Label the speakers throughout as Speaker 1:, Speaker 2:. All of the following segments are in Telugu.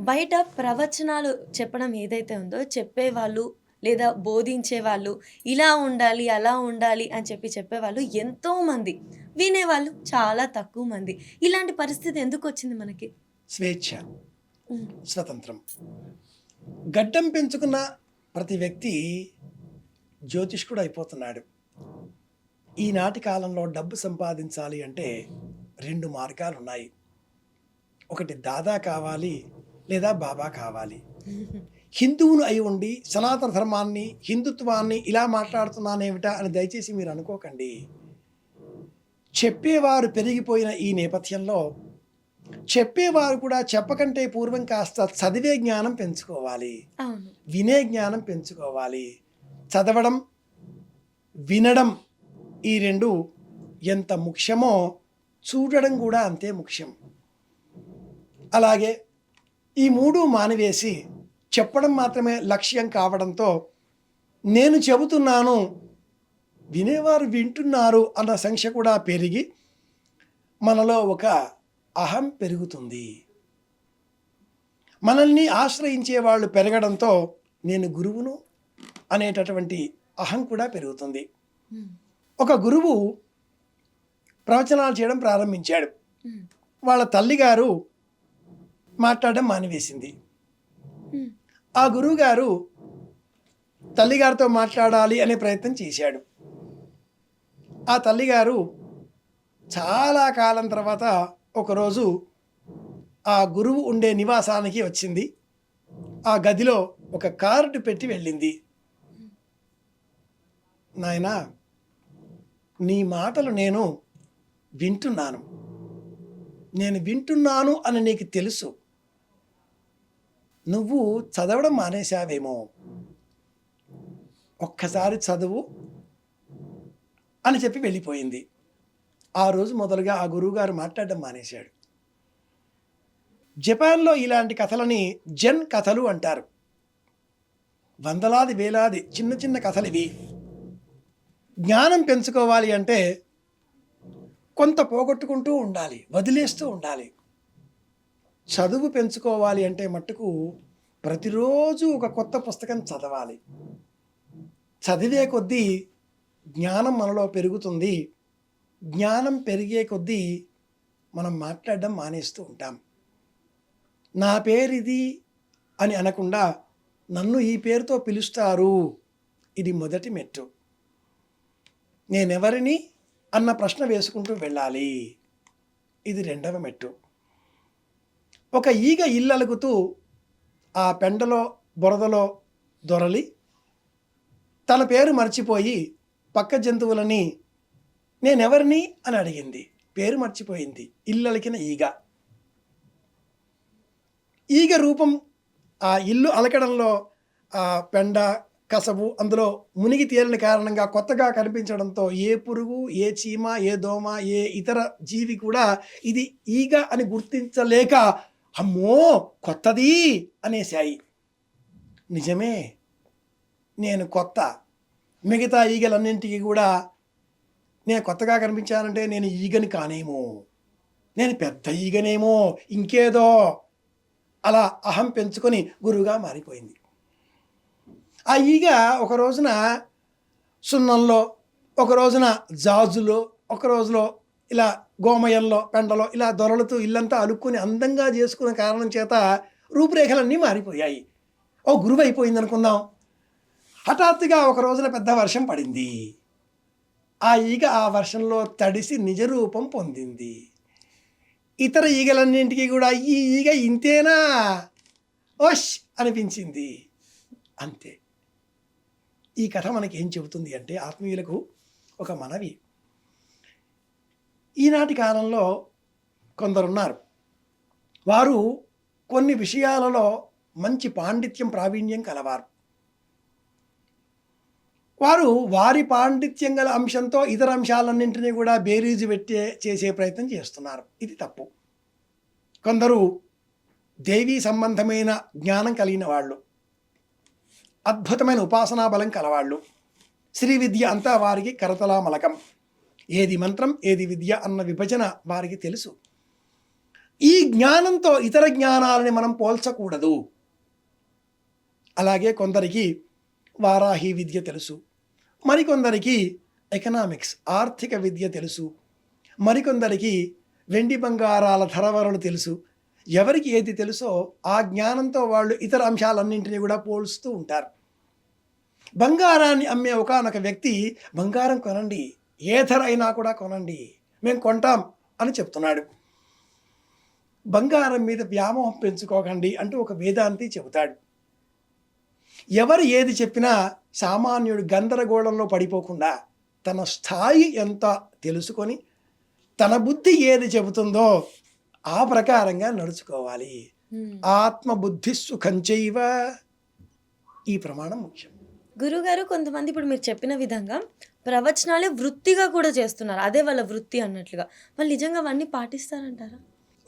Speaker 1: బయట ప్రవచనాలు చెప్పడం ఏదైతే ఉందో చెప్పేవాళ్ళు లేదా బోధించేవాళ్ళు ఇలా ఉండాలి, అలా ఉండాలి అని చెప్పేవాళ్ళు ఎంతోమంది. వినేవాళ్ళు చాలా తక్కువ మంది. ఇలాంటి పరిస్థితి ఎందుకొచ్చింది మనకి?
Speaker 2: స్వేచ్ఛ,
Speaker 1: హ్మ్.
Speaker 2: స్వతంత్రం. గడ్డం పెంచుకున్న ప్రతి వ్యక్తి జ్యోతిష్కుడు అయిపోతున్నాడు. ఈనాటి కాలంలో డబ్బు సంపాదించాలి అంటే 2 మార్గాలున్నాయి. ఒకటి దాదా కావాలి, లేదా బాబా కావాలి. హిందువును అయి ఉండి సనాతన ధర్మాన్ని, హిందుత్వాన్ని ఇలా మాట్లాడుతున్నానేమిటా అని దయచేసి మీరు అనుకోకండి. చెప్పేవారు పెరిగిపోయిన ఈ నేపథ్యంలో చెప్పేవారు కూడా చెప్పకంటే పూర్వం కాస్త చదివే జ్ఞానం పెంచుకోవాలి,
Speaker 1: అవును.
Speaker 2: వినే జ్ఞానం పెంచుకోవాలి. చదవడం, వినడం ఈ 2 ఎంత ముఖ్యమో చూడడం కూడా అంతే ముఖ్యం. అలాగే ఈ 3 మానివేసి చెప్పడం మాత్రమే లక్ష్యం కావడంతో నేను చెబుతున్నాను, వినేవారు వింటున్నారు అన్న సంఖ్య కూడా పెరిగి మనలో ఒక అహం పెరుగుతుంది. మనల్ని ఆశ్రయించే వాళ్ళు పెరగడంతో నేను గురువును అనేటటువంటి అహం కూడా పెరుగుతుంది. ఒక గురువు ప్రవచనాలు చేయడం ప్రారంభించాడు. వాళ్ళ తల్లిగారు మాట్లాడడం మానివేసింది. ఆ గురువుగారు తల్లిగారితో మాట్లాడాలి అనే ప్రయత్నం చేశాడు. ఆ తల్లిగారు చాలా కాలం తర్వాత ఒకరోజు ఆ గురువు ఉండే నివాసానికి వచ్చింది. ఆ గదిలో ఒక కార్డు పెట్టి వెళ్ళింది. నాయనా, నీ మాటలు నేను వింటున్నాను అని నీకు తెలుసు. నువ్వు చదవడం మానేశావేమో, ఒక్కసారి చదువు అని చెప్పి వెళ్ళిపోయింది. ఆ రోజు మొదలుగా ఆ గురువుగారు మాట్లాడడం మానేశాడు. జపాన్లో ఇలాంటి కథలని జెన్ కథలు అంటారు. వందలాది వేలాది చిన్న చిన్న కథలు ఇవి. జ్ఞానం పెంచుకోవాలి అంటే కొంత పోగొట్టుకుంటూ ఉండాలి, వదిలేస్తూ ఉండాలి. చదువు పెంచుకోవాలి అంటే మట్టుకు ప్రతిరోజు ఒక కొత్త పుస్తకం చదవాలి. చదివే కొద్దీ జ్ఞానం మనలో పెరుగుతుంది. జ్ఞానం పెరిగే కొద్దీ మనం మాట్లాడడం మానేస్తూ ఉంటాం. నా పేరిది అని అనకుండా నన్ను ఈ పేరుతో పిలుస్తారు, ఇది మొదటి మెట్టు. నేనెవరిని అన్న ప్రశ్న వేసుకుంటూ వెళ్ళాలి, ఇది 2వ మెట్టు. ఒక ఈగ ఇల్లలుగుతూ ఆ పెండలో బురదలో దొరలి తన పేరు మర్చిపోయి పక్క జంతువులని నేనెవరిని అని అడిగింది. పేరు మర్చిపోయింది. ఇల్లలికిన ఈగ. ఈగ రూపం ఆ ఇల్లు అలకడంలో ఆ పెండ కసబు అందులో మునిగి తేలిన కారణంగా కొత్తగా కనిపించడంతో ఏ పురుగు, ఏ చీమ, ఏ దోమ, ఏ ఇతర జీవి కూడా ఇది ఈగ అని గుర్తించలేక అమ్మో కొత్తది అనేశాయి. నిజమే, నేను కొత్త. మిగతా ఈగలన్నింటికి కూడా నేను కొత్తగా కనిపించానంటే నేను ఈగని కానేమో, నేను పెద్ద ఈగనేమో, ఇంకేదో అలా అహం పెంచుకొని గురువుగా మారిపోయింది. ఆ ఈగ ఒక రోజున సున్నంలో, ఒక రోజున జాజులో, ఒక రోజులో ఇలా గోమయంలో, పెండలో ఇలా దొరలుతూ ఇల్లంతా అలుక్కుని అందంగా చేసుకున్న కారణం చేత రూపురేఖలన్నీ మారిపోయాయి. ఓ గురువు అయిపోయింది అనుకుందాం. హఠాత్తుగా ఒక రోజున పెద్ద వర్షం పడింది. ఆ ఈగ ఆ వర్షంలో తడిసి నిజరూపం పొందింది. ఇతర ఈగలన్నింటికీ కూడా ఈ ఈగ ఇంతేనా ఓష్ అనిపించింది. అంతే. ఈ కథ మనకి ఏం చెబుతుంది అంటే, ఆత్మీయులకు ఒక మనవి. ఈనాటి కాలంలో కొందరున్నారు, వారు కొన్ని విషయాలలో మంచి పాండిత్యం, ప్రావీణ్యం కలవారు. వారు వారి పాండిత్యం గల అంశంతో ఇతర అంశాలన్నింటినీ కూడా బేరీజు చేసే ప్రయత్నం చేస్తున్నారు. ఇది తప్పు. కొందరు దేవీ సంబంధమైన జ్ఞానం కలిగిన వాళ్ళు, అద్భుతమైన ఉపాసనా బలం కలవాళ్ళు, శ్రీ విద్య అంతా వారికి కరతలామలకం. ఏది మంత్రం, ఏది విద్య అన్న విభజన వారికి తెలుసు. ఈ జ్ఞానంతో ఇతర జ్ఞానాలని మనం పోల్చకూడదు. అలాగే కొందరికి వారాహి విద్య తెలుసు, మరికొందరికి ఎకనామిక్స్ ఆర్థిక విద్య తెలుసు, మరికొందరికి వెండి బంగారాల ధరవరలు తెలుసు. ఎవరికి ఏది తెలుసో ఆ జ్ఞానంతో వాళ్ళు ఇతర అంశాలన్నింటినీ కూడా పోల్స్తూ ఉంటారు. బంగారాన్ని అమ్మే ఒకానొక వ్యక్తి బంగారం కొనండి, ఏ ధర అయినా కూడా కొనండి, మేము కొంటాం అని చెప్తున్నాడు. బంగారం మీద వ్యామోహం పెంచుకోకండి అంటూ ఒక వేదాంతి చెబుతాడు. ఎవరు ఏది చెప్పినా సామాన్యుడు గందరగోళంలో పడిపోకుండా తన స్థాయి ఎంత తెలుసుకొని తన బుద్ధి ఏది చెబుతుందో ఆ ప్రకారంగా నడుచుకోవాలి. ఆత్మబుద్ధి సుఖంచైవ, ఈ ప్రమాణం ముఖ్యం.
Speaker 1: గురుగారు, కొంతమంది ఇప్పుడు మీరు చెప్పిన విధంగా ప్రవచనాలే వృత్తిగా కూడా చేస్తున్నారు, అదే వాళ్ళ వృత్తి అన్నట్లుగా. వాళ్ళు నిజంగా అవన్నీ పాటిస్తారంటారా?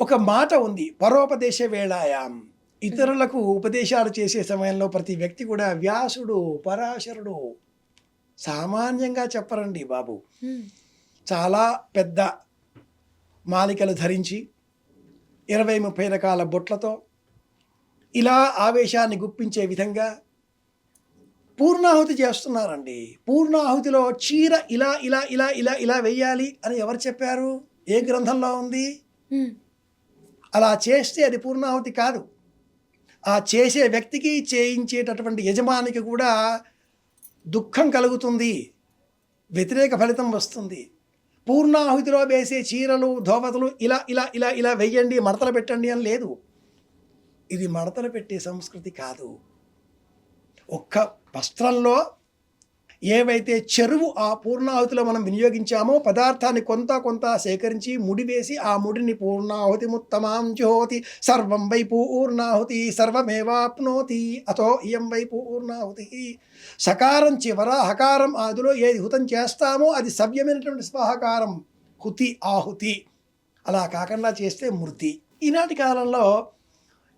Speaker 2: ఒక మాట ఉంది, పరోపదేశ వేళాయాం. ఇతరులకు ఉపదేశాలు చేసే సమయంలో ప్రతి వ్యక్తి కూడా వ్యాసుడు, పరాశరుడు సామాన్యంగా చెప్పరండి బాబు. చాలా పెద్ద మాలికలు ధరించి 20-30 రకాల బొట్లతో ఇలా ఆవేశాన్ని గుప్పించే విధంగా పూర్ణాహుతి చేస్తున్నారండి. పూర్ణాహుతిలో చీర ఇలా ఇలా ఇలా ఇలా ఇలా వెయ్యాలి అని ఎవరు చెప్పారు? ఏ గ్రంథంలో ఉంది? అలా చేస్తే అది పూర్ణాహుతి కాదు. ఆ చేసే వ్యక్తికి, చేయించేటటువంటి యజమానికి కూడా దుఃఖం కలుగుతుంది, వ్యతిరేక ఫలితం వస్తుంది. పూర్ణాహుతిలో వేసే చీరలు, ధోవతులు ఇలా ఇలా ఇలా ఇలా వెయ్యండి, మడతలు పెట్టండి అని లేదు. ఇది మడతలు పెట్టే సంస్కృతి కాదు. ఒక్క వస్త్రంలో ఏవైతే చెరువు ఆ పూర్ణాహుతిలో మనం వినియోగించామో పదార్థాన్ని కొంత కొంత సేకరించి ముడి వేసి ఆ ముడిని పూర్ణాహుతి ముత్తమాం జ్యోతి సర్వం వై పూర్ణాహుతి సర్వమేవాప్నోతి అతో ఇయం వై పూర్ణాహుతి. సకారం చివర హకారం ఆదిలో ఏది హుతం చేస్తామో అది సవ్యమైనటువంటి స్వాహకారం, హుతి ఆహుతి. అలా కాకుండా చేస్తే మృతి. ఈనాటి కాలంలో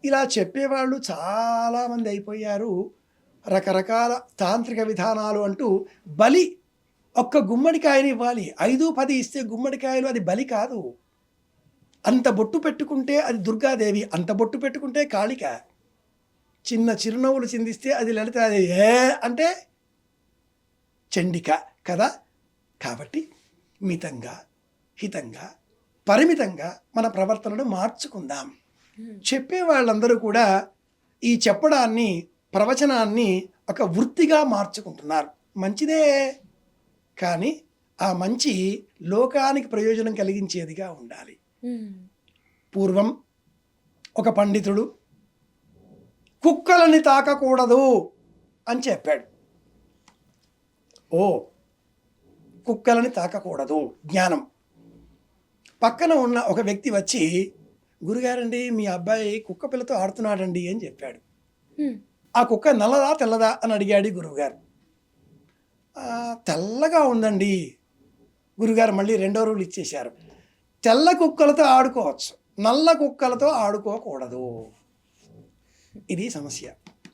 Speaker 2: ఇలా చెప్పేవాళ్ళు చాలామంది అయిపోయారు. రకరకాల తాంత్రిక విధానాలు అంటూ బలి, ఒక్క గుమ్మడికాయని ఇవ్వాలి, 5-10 ఇస్తే గుమ్మడికాయలు, అది బలి కాదు. అంత బొట్టు పెట్టుకుంటే అది దుర్గాదేవి, అంత బొట్టు పెట్టుకుంటే కాళిక, చిన్న చిరునవ్వులు చిందిస్తే అది లలితాదేవి, అంటే చండిక కదా. కాబట్టి మితంగా, హితంగా, పరిమితంగా మన ప్రవర్తనను మార్చుకుందాం. చెప్పే వాళ్ళందరూ కూడా ఈ చెప్పడాన్ని, ప్రవచనాన్ని ఒక వృత్తిగా మార్చుకుంటున్నారు. మంచిదే, కానీ ఆ మంచి లోకానికి ప్రయోజనం కలిగించేదిగా ఉండాలి. పూర్వం ఒక పండితుడు కుక్కలని తాకకూడదు అని చెప్పాడు. కుక్కలని తాకకూడదు జ్ఞానం. పక్కన ఉన్న ఒక వ్యక్తి వచ్చి, గురుగారండి మీ అబ్బాయి కుక్క పిల్లతో ఆడుతున్నాడండి అని చెప్పాడు. ఆ కుక్క నల్లదా తెల్లదా అని అడిగాడు గురువుగారు. తెల్లగా ఉందండి. గురుగారు మళ్ళీ 2వ రూల్ ఇచ్చేశారు, తెల్ల కుక్కలతో ఆడుకోవచ్చు, నల్ల కుక్కలతో ఆడుకోకూడదు. ఇది సమస్య.